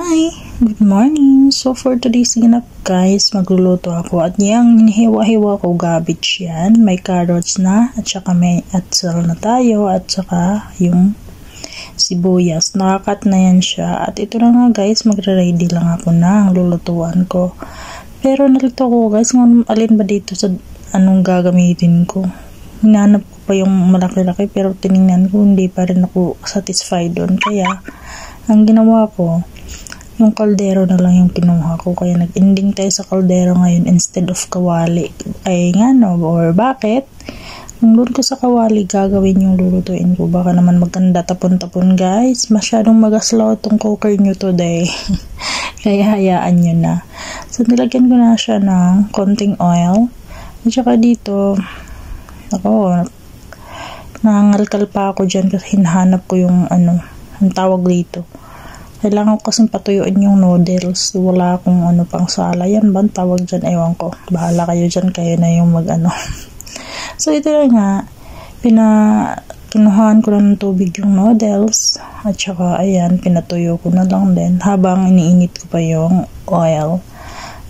Hi! Good morning! So for today's ganap guys, magluluto ako at yung hinihiwa-hiwa ko cabbage yan. May carrots na at saka may atsal na tayo at saka yung sibuyas. Nakakat na yan siya at ito na nga guys, magre-ready lang ako na ang lulutuan ko. Pero nalito ko guys kung alin ba dito sa anong gagamitin ko. Hinanap ko pa yung malaki-laki pero tinignan ko hindi pa rin ako satisfied doon. Kaya ang ginawa ko, yung kaldero na lang yung kinuha ko. Kaya nag-ending tayo sa kaldero ngayon instead of kawali. Ay nga no, or bakit? Kung doon ko sa kawali gagawin yung lulutuin ko, baka naman maganda tapon-tapon guys. Masyadong magaslaw itong cooker nyo today. Kaya hayaan nyo na. So nilagyan ko na siya ng konting oil. At saka dito, ako, nangangalkal pa ako dyan kasi hinahanap ko yung ang tawag dito. Kailangan ko kasing patuyuin yung noodles. Wala akong pang sala. Yan ba ang tawag dyan? Ewan ko. Bahala kayo dyan. Kayo na yung So ito na nga. Kinuhaan ko na ng tubig yung noodles. At saka ayan, pinatuyo ko na lang din. Habang iniinit ko pa yung oil.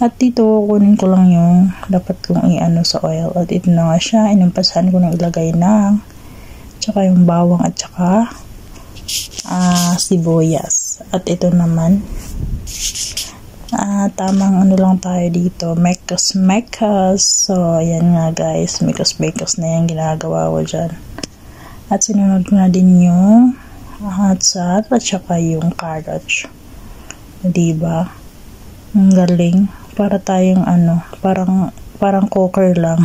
At dito, kunin ko lang yung dapat kong sa oil. At ito na nga siya. Inumpasahan ko na ilagay na. Tsaka yung bawang at saka sibuyas. At ito naman tamang lang tayo dito, mekos. So ayan nga guys, mekos na yung ginagawa ko dyan. At sinunod ko na din yung atsal at saka yung carrots, diba? Ang galing, para tayong parang cooker lang.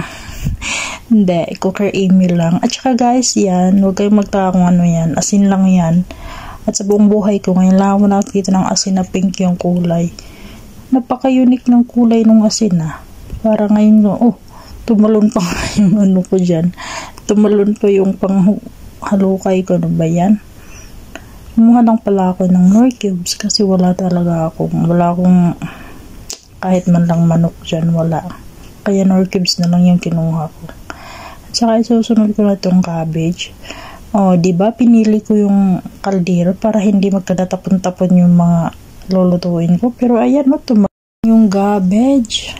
Hindi, cooker Amy lang. At saka guys, yan, huwag kayong magtaka kung yan, asin lang yan. At sa buong buhay ko, ngayon lang ako nakikita ng asin na pink yung kulay. Napaka-unique ng kulay ng asin Para ngayon, tumalon pa yung ko dyan. Tumalon pa yung panghalukay ko. Ano ba yan? Kumuha lang pala ako ng Knorr cubes kasi wala akong kahit man lang manok dyan, wala. Kaya Knorr cubes na lang yung kinuha ko. At saka isusunod ko na itong cabbage. Diba pinili ko yung kaldero para hindi magkadatapon-tapon yung mga lulutuin ko. Pero ayan yung cabbage.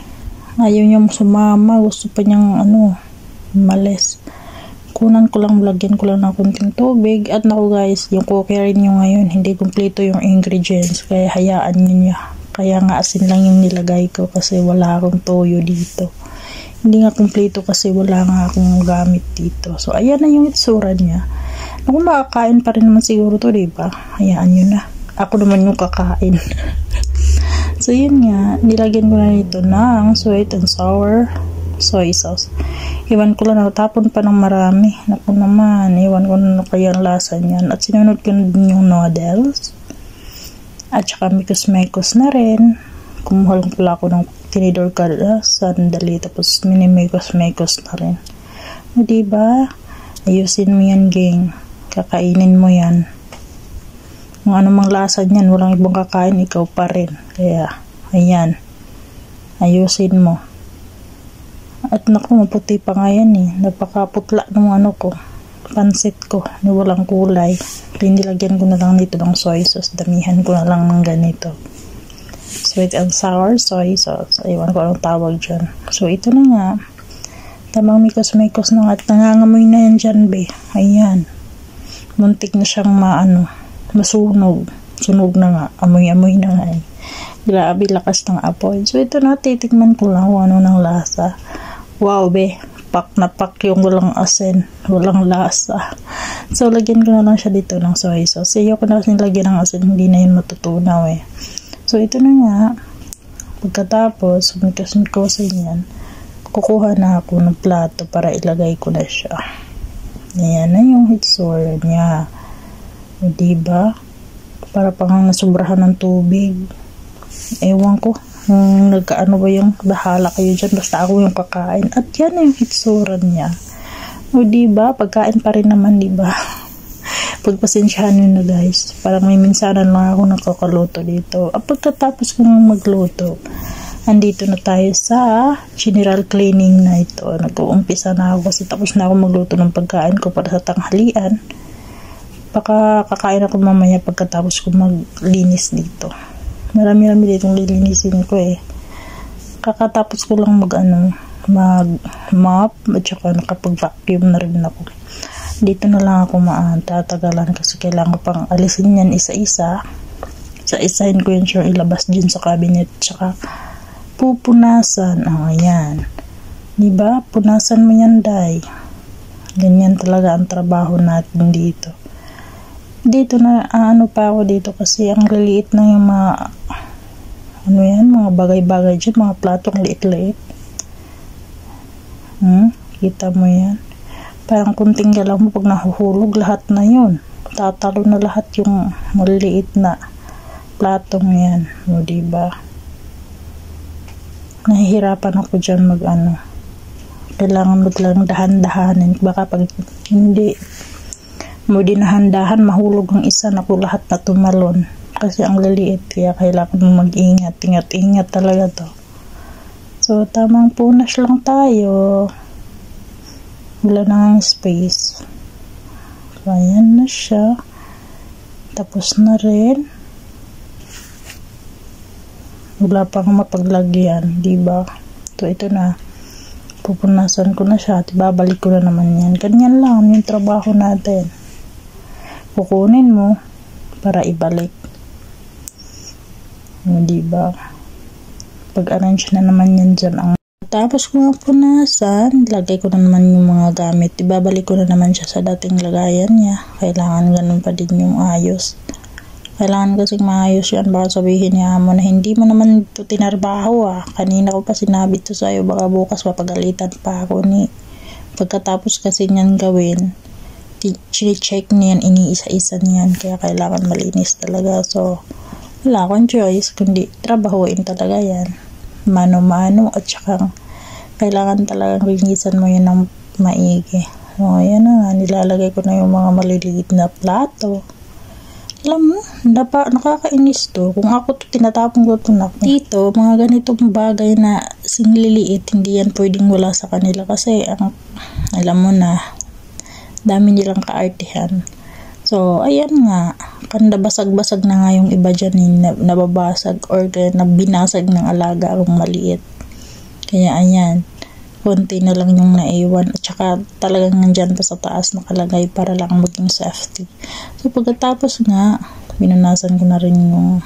Ayaw niyang sumama. Gusto pa niyang malis. Kunan ko lang, lagyan ko lang ng kunting tubig. At naku guys, yung cookerin nyo ngayon, hindi kumpleto yung ingredients. Kaya hayaan niya. Kaya nga asin lang yung nilagay ko kasi wala akong toyo dito. Hindi nga kumpleto kasi wala nga akong gamit dito. So ayan na yung itsura niya. Ako makakain pa rin naman siguro to, diba? Hayaan nyo na. Ako naman yung kakain. So yun nga, nilagyan ko na nito ng sweet and sour soy sauce. Iwan ko lang, natapon pa ng marami. Naku naman, iwan ko na kaya ang lasa niyan. At sinunod ko na din yung noodles. At saka mekos na rin. Kumuha lang pala ako ng tinidor ka sandali. Tapos minimekos na rin. Diba? Ayusin mo yan, gang. Kakainin mo yan. Kung anumang lasa niyan, walang ibang kakain, ikaw pa rin. Kaya, ayan. Ayusin mo. At naku, maputi pa nga yan Napakaputla ng ko. Pansit ko. Walang kulay. Nilagyan ko na lang dito ng soy sauce. Damihan ko na lang ng ganito. Sweet and sour soy sauce. Aywan ko anong tawag dyan. So, ito na nga. Tamang mekos na nga. At nangangamoy na yan dyan, be. Ayan. Muntik na siyang masunog. Sunog na nga. Amoy na nga Grabe, lakas ng apoy. So, ito na. Titikman ko lang kung ano ng lasa. Wow, be. Pak na pak yung walang asin. Walang lasa. So, lagyan ko na lang siya dito ng soy sauce. Ayoko na kasi lagyan ng asin. Hindi na yun matutunaw So, ito na nga. Pagkatapos, mekos-mekosin yan. Kukuha na ako ng plato para ilagay ko na siya. Ayan na yung hitsura niya. Diba? Para pang nasubrahan ng tubig. Ewan ko. Nagkaano ba yung bahala kayo dyan. Basta ako yung kakain. At yan na yung hitsura niya. Diba? Pagkain pa rin naman, diba? Pagpasensyahan nyo na guys. Parang may minsanan lang ako nakakaluto dito. At pagkatapos kong magluto, andito na tayo sa general cleaning na ito. Nag-uumpisa na ako kasi tapos na ako magluto ng pagkain ko para sa tanghalian. Baka kakain ako mamaya pagkatapos ko maglinis dito. Marami-rami ditong lilinisin ko eh. Kakatapos ko lang mag-mop at saka nakapag-vacuum na rin ako. Dito na lang ako tatagalan kasi kailangan ko pang alisin yan isa-isa. Isa-isahin ko yun siya ilabas dyan sa cabinet. Tsaka pupunasan. Ayan. Diba? Punasan mo yan, day. Ganyan talaga ang trabaho natin dito. Dito na, pa ako dito kasi ang liliit na yung mga, mga bagay-bagay dyan, mga platong liit-liit. Kita mo yan. Parang kunting galaw mo, pag nahuhulog, lahat na yun. Tatalo na lahat yung maliliit na platong yan. O, diba? Nahihirapan ako dyan kailangan mo lang dahan-dahanin. Baka pag hindi mo dinahan-dahan, mahulog ang isa, naku lahat na tumalon. Kasi ang liliit, kaya kailangan mo mag-ingat. Ingat talaga to. So, tamang punas lang tayo. Wala na ang space. So, ayan na siya. Tapos na rin. Wala pang mapaglagyan, diba? So, ito na. Pupunasan ko na siya at babalik ko na naman yan. Ganyan lang yung trabaho natin. Kukunin mo para ibalik. Diba? Pag-arrange na naman yan dyan. Tapos kung punasan, lagay ko na naman yung mga gamit. Ibabalik ko na naman siya sa dating lagayan niya. Kailangan ganun pa din yung ayos. Kailangan kasing maayos yan. Baka sabihin niya mo na hindi mo naman ito tinarbaho Kanina ko pa sinabi ito sa'yo. Baka bukas mapagalitan pa ako ni. Pagkatapos kasi niyan gawin, check niyan, iniisa-isa niyan. Kaya kailangan malinis talaga. So, wala akong choice kundi trabahuin talaga yan. Mano-mano at saka kailangan talagang linisan mo yun ng maigi. So, ayan na nga. Nilalagay ko na yung mga maliliit na plato. Alam mo, nakakainis to. Kung ako to, tinatapon ko to na. Dito, mga ganitong bagay na singliliit, hindi yan pwedeng wala sa kanila. Kasi, alam mo na, dami nilang kaartihan. So, ayan nga. Kanda basag-basag na nga yung iba dyan, nababasag or nabinasag ng alaga kung maliit. Kaya, ayan. Konti na lang yung naiwan at saka talagang nandyan pa sa taas nakalagay para lang maging safety. So pagkatapos nga pinunasan ko na rin yung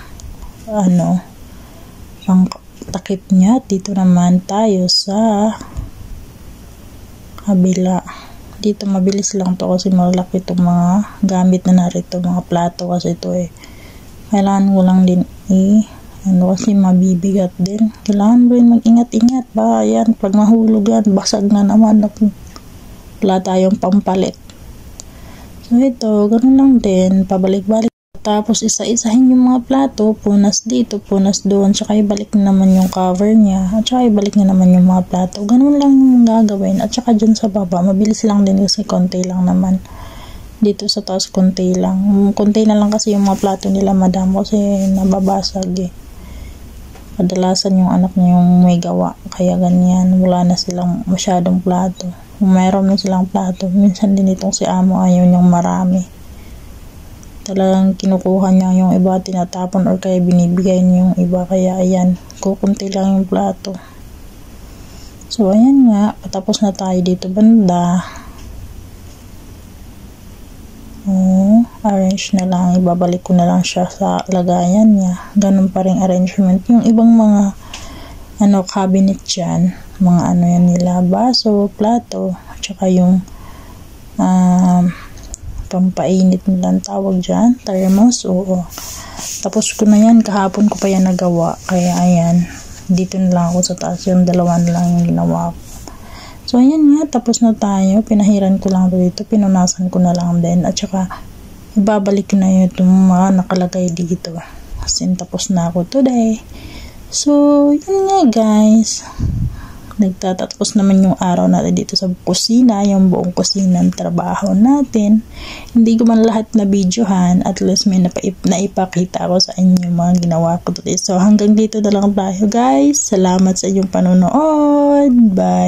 pang takip niya. Dito naman tayo sa kabila. Dito mabilis lang to kasi malaki itong mga gamit na narito, mga plato kasi ito kailangan ko lang din kasi mabibigat din. Kailangan mo rin mag-ingat-ingat ba? Yan, pag mahulog yan, basag na naman. Wala tayong pampalit. So ito, ganun lang din. Pabalik-balik. Tapos isa-isahin yung mga plato. Punas dito, punas doon. Tsaka ibalik na naman yung cover niya. At tsaka ibalik na naman yung mga plato. Ganun lang yung gagawin. At tsaka dyan sa baba, mabilis lang din kasi konti lang naman. Dito sa taas, konti lang. Konti na lang kasi yung mga plato nila, madam. Kasi nababasag Kadalasan yung anak niya yung may gawa. Kaya ganyan. Wala na silang masyadong plato. Kung mayroon na silang plato, minsan din itong si amo ayaw niyang marami. Talagang kinukuha niya yung iba, tinatapon or kaya binibigay niya yung iba. Kaya ayan, kukunti lang yung plato. So ayan nga, patapos na tayo dito banda. Arrange na lang, ibabalik ko na lang siya sa lagayan niya. Ganun pa rin arrangement. Yung ibang mga cabinet dyan, mga yan nila, baso, plato, at saka yung pampainit nilang tawag dyan, thermos. Tapos ko na yan, kahapon ko pa yan nagawa. Kaya ayan, dito na lang ako sa taas, yung dalawa na lang yung ginawa ko. So, ayan nga, tapos na tayo. Pinahiran ko lang dito. Pinunasan ko na lang din. At saka, ibabalik na yun itong mga nakalagay dito. Kasi tapos na ako today. So, yun nga guys. Nagtatapos naman yung araw natin dito sa kusina. Yung buong kusina ng trabaho natin. Hindi ko man lahat na videohan. At least may naipakita ako sa inyo mga ginawa ko today. So, hanggang dito na lang tayo guys. Salamat sa inyong panonood. Bye!